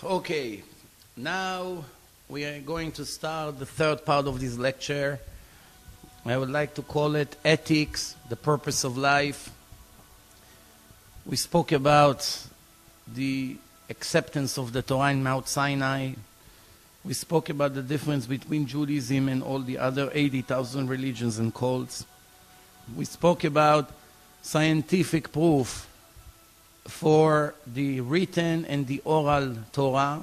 Okay, now we are going to start the third part of this lecture. I would like to call it Ethics, the Purpose of Life. We spoke about the acceptance of the Torah in Mount Sinai. We spoke about the difference between Judaism and all the other 80,000 religions and cults. We spoke about scientific proof for the written and the oral Torah.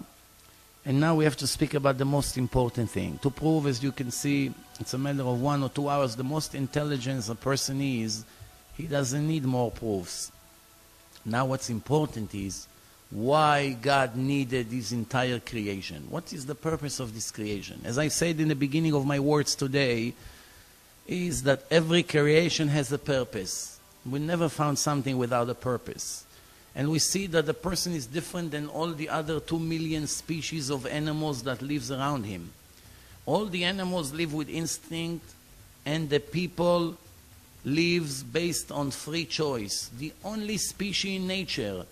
And now we have to speak about the most important thing. To prove, as you can see, it's a matter of 1 or 2 hours, the most intelligent a person is, he doesn't need more proofs. Now what's important is why God needed this entire creation. What is the purpose of this creation? As I said in the beginning of my words today, is that every creation has a purpose. We never found something without a purpose. And we see that the person is different than all the other 2 million species of animals that lives around him. All the animals live with instinct, and the people lives based on free choice. The only species in nature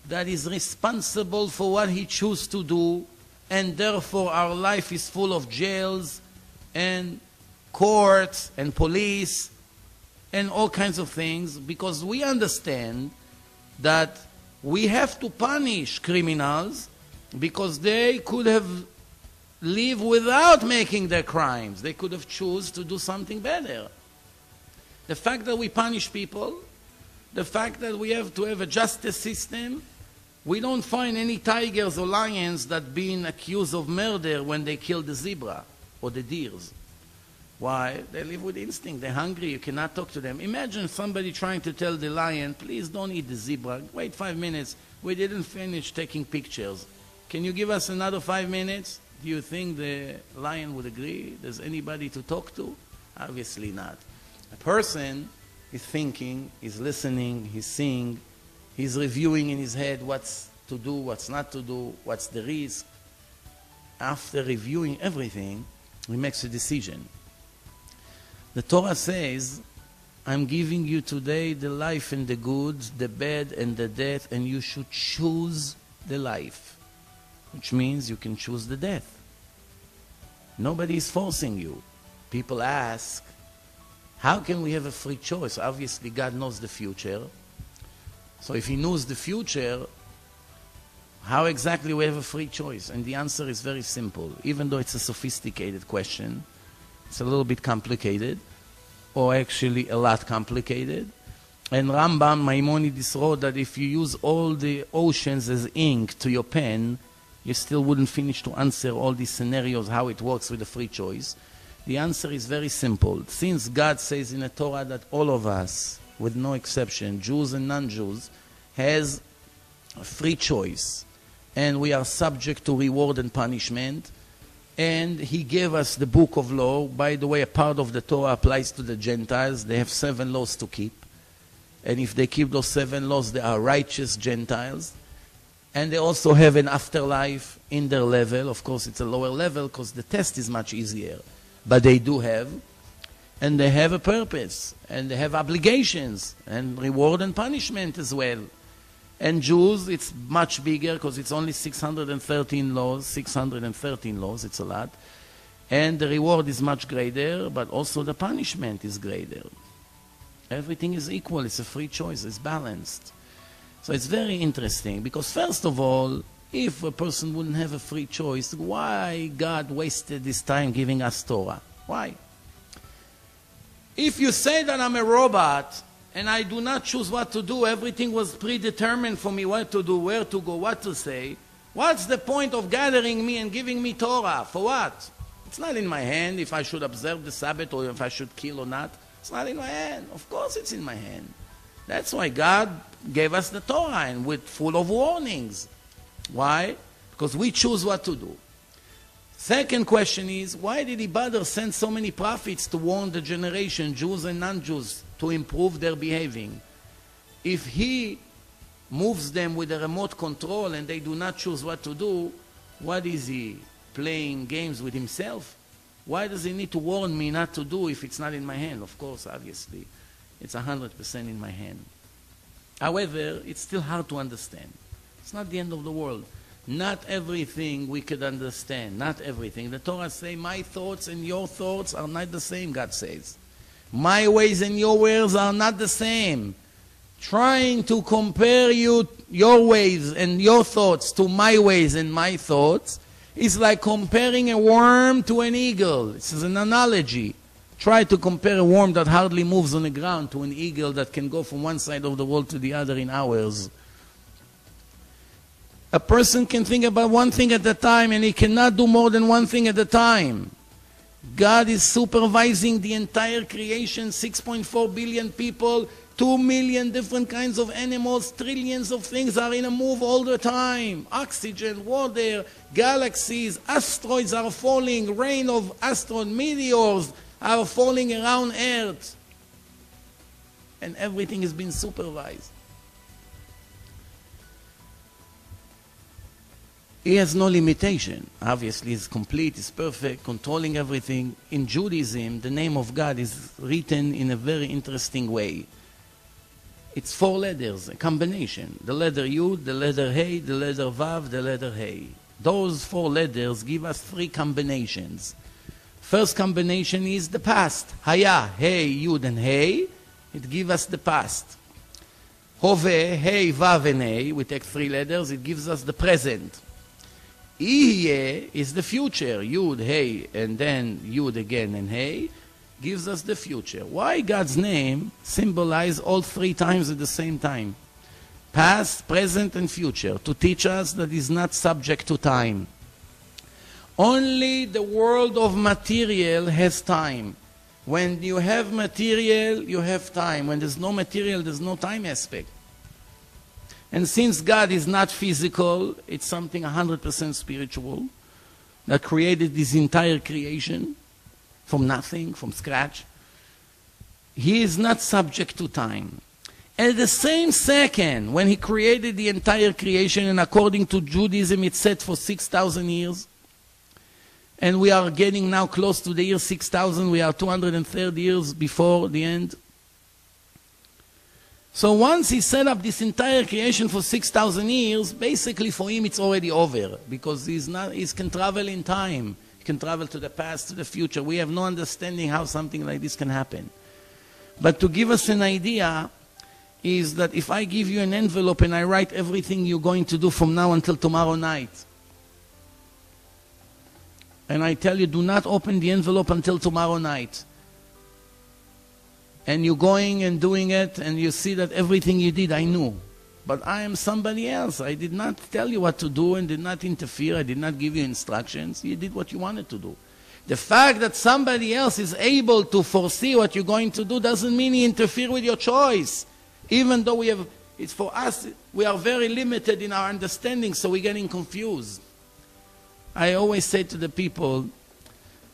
that is responsible for what he chooses to do, and therefore our life is full of jails and courts and police and all kinds of things, because we understand that we have to punish criminals because they could have lived without making their crimes. They could have chosen to do something better. The fact that we punish people, the fact that we have to have a justice system, we don't find any tigers or lions that being accused of murder when they kill the zebra or the deers. Why? They live with instinct. They're hungry. You cannot talk to them. Imagine somebody trying to tell the lion, please don't eat the zebra. Wait 5 minutes. We didn't finish taking pictures. Can you give us another 5 minutes? Do you think the lion would agree? There's anybody to talk to? Obviously not. A person is thinking, is listening, he's seeing, he's reviewing in his head what's to do, what's not to do, what's the risk. After reviewing everything, he makes a decision. The Torah says, I'm giving you today the life and the good, the bad and the death, and you should choose the life, which means you can choose the death. Nobody is forcing you. People ask, how can we have a free choice? Obviously, God knows the future. So if He knows the future, how exactly we have a free choice? And the answer is very simple. Even though it's a sophisticated question, it's a little bit complicated, or actually a lot complicated. And Rambam, Maimonides wrote that if you use all the oceans as ink to your pen, you still wouldn't finish to answer all these scenarios, how it works with the free choice. The answer is very simple. Since God says in the Torah that all of us, with no exception, Jews and non-Jews, has a free choice, and we are subject to reward and punishment, and He gave us the book of law. By the way, a part of the Torah applies to the Gentiles. They have 7 laws to keep. And if they keep those 7 laws, they are righteous Gentiles. And they also have an afterlife in their level. Of course, it's a lower level because the test is much easier. But they do have. And they have a purpose. And they have obligations. And reward and punishment as well. And Jews, it's much bigger because it's only 613 laws. 613 laws, it's a lot. And the reward is much greater, but also the punishment is greater. Everything is equal. It's a free choice. It's balanced. So it's very interesting because, first of all, if a person wouldn't have a free choice, why God wasted this time giving us Torah? Why? If you say that I'm a robot, and I do not choose what to do, everything was predetermined for me what to do, where to go, what to say, what's the point of gathering me and giving me Torah? For what? It's not in my hand if I should observe the Sabbath or if I should kill or not. It's not in my hand. Of course it's in my hand. That's why God gave us the Torah, and with full of warnings. Why? Because we choose what to do. Second question is, why did He bother send so many prophets to warn the generation, Jews and non-Jews, to improve their behaving? If He moves them with a remote control and they do not choose what to do, what is He, playing games with Himself? Why does He need to warn me not to do if it's not in my hand? Of course, obviously, it's 100% in my hand. However, it's still hard to understand. It's not the end of the world. Not everything we could understand. Not everything. The Torah says, my thoughts and your thoughts are not the same, God says. My ways and your ways are not the same. Trying to compare your ways and your thoughts to my ways and my thoughts is like comparing a worm to an eagle. This is an analogy. Try to compare a worm that hardly moves on the ground to an eagle that can go from one side of the world to the other in hours. A person can think about one thing at a time, and he cannot do more than one thing at a time. God is supervising the entire creation, 6.4 billion people, 2 million different kinds of animals, trillions of things are in a move all the time. Oxygen, water, galaxies, asteroids are falling, rain of asteroid meteors are falling around Earth. And everything is being supervised. He has no limitation. Obviously, he's complete, he's perfect, controlling everything. In Judaism, the name of God is written in a very interesting way. It's 4 letters, a combination. The letter Yud, the letter Hey, the letter Vav, the letter Hey. Those 4 letters give us 3 combinations. First combination is the past. Haya, Hey, Yud, and Hey. It gives us the past. Hove, Hey, Vav, and Hey. We take 3 letters. It gives us the present. Iye is the future. Yud, Hey, and then Yud again and Hey. Gives us the future. Why God's name symbolize all 3 times at the same time? Past, present, and future. To teach us that is not subject to time. Only the world of material has time. When you have material, you have time. When there's no material, there's no time aspect. And since God is not physical, it's something 100% spiritual that created this entire creation from nothing, from scratch. He is not subject to time. At the same second, when he created the entire creation, and according to Judaism, it's set for 6,000 years, and we are getting now close to the year 6,000, we are 230 years before the end. So once he set up this entire creation for 6,000 years, basically for him it's already over, because he can travel in time. He can travel to the past, to the future. We have no understanding how something like this can happen. But to give us an idea is that if I give you an envelope and I write everything you're going to do from now until tomorrow night, and I tell you do not open the envelope until tomorrow night, and you're going and doing it, and you see that everything you did, I knew. But I am somebody else. I did not tell you what to do and did not interfere. I did not give you instructions. You did what you wanted to do. The fact that somebody else is able to foresee what you're going to do doesn't mean he interfere with your choice. Even though it's for us, we are very limited in our understanding, so we're getting confused. I always say to the people,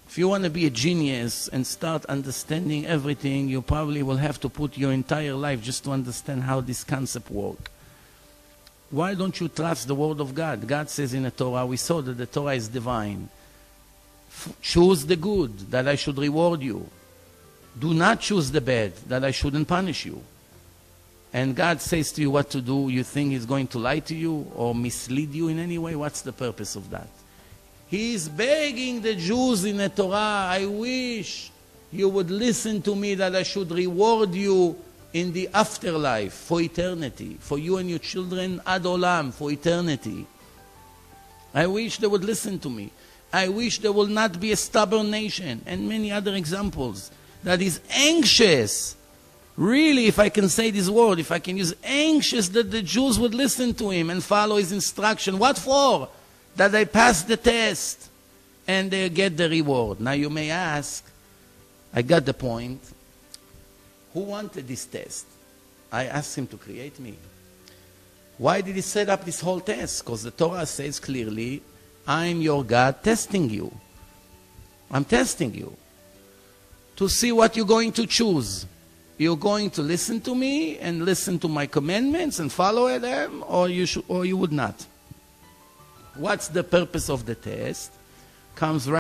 if you want to be a genius and start understanding everything, you probably will have to put your entire life just to understand how this concept works. Why don't you trust the word of God? God says in the Torah, we saw that the Torah is divine. Choose the good, that I should reward you. Do not choose the bad, that I shouldn't punish you. And God says to you what to do. You think He's going to lie to you or mislead you in any way? What's the purpose of that? He is begging the Jews in the Torah, I wish you would listen to me that I should reward you in the afterlife for eternity, for you and your children ad olam, for eternity. I wish they would listen to me. I wish there will not be a stubborn nation, and many other examples, that is anxious. Really, if I can say this word, if I can use anxious, that the Jews would listen to him and follow his instruction. What for? That they pass the test and they get the reward. Now you may ask, I got the point. Who wanted this test? I asked him to create me. Why did he set up this whole test? Because the Torah says clearly, I'm your God testing you. I'm testing you to see what you're going to choose. You're going to listen to me and listen to my commandments and follow them, or you would not. What's the purpose of the test? Comes right